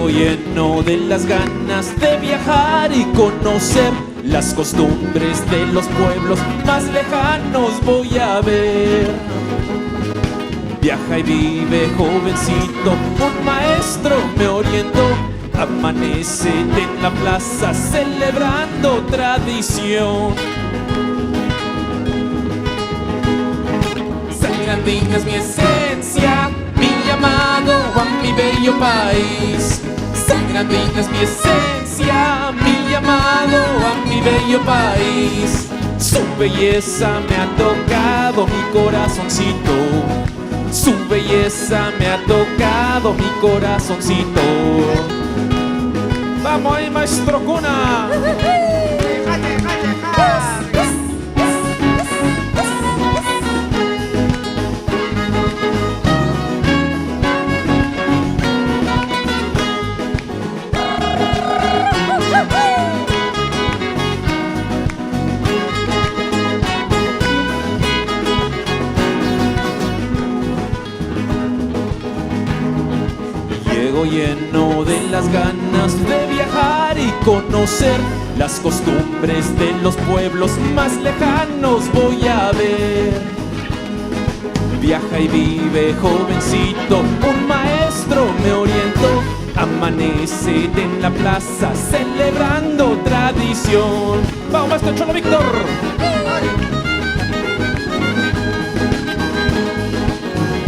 Llego lleno de las ganas de viajar y conocer las costumbres de los pueblos más lejanos voy a ver. Viaja y vive, jovencito, un maestro me orientó. Amanece en la plaza celebrando tradición. Sangre andina es mi esencia, mi llamado a mi bello país. Sangre andina es mi esencia, mi llamado a mi bello país. Su belleza me ha tocado mi corazoncito. Su belleza me ha tocado mi corazoncito. Vamos ahí, maestro Cuna. Llego lleno de las ganas de viajar y conocer las costumbres de los pueblos más lejanos voy a ver. Viaja y vive, jovencito, un maestro me orientó. Amanece en la plaza celebrando tradición. Vamos, maestro Cholo Víctor.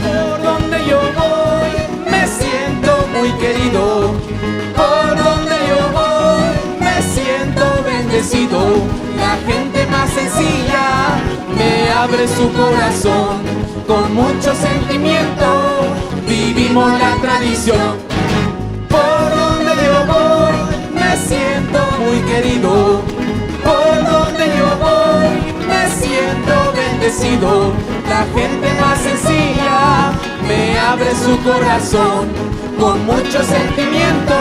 Por donde yo voy me siento muy querido. Por donde yo voy me siento bendecido. La gente más sencilla me abre su corazón. Con mucho sentimiento vivimos la tradición. Por donde yo voy me siento muy querido. Por donde yo voy me siento bendecido. La gente más sencilla me abre su corazón. Con mucho sentimiento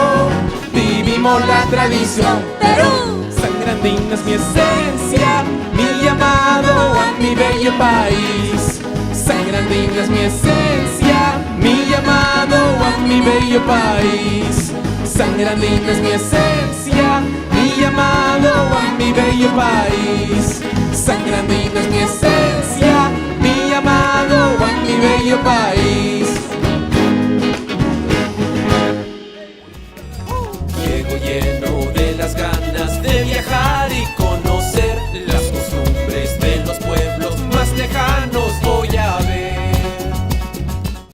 vivimos la tradición. Perú. Sangre andina es mi esencia, mi llamado a mi bello país. Sangre andina es mi esencia, mi llamado a mi bello país. Sangre andina es mi esencia, mi llamado a mi bello país. Sangre andina es mi esencia, mi llamado a mi bello país.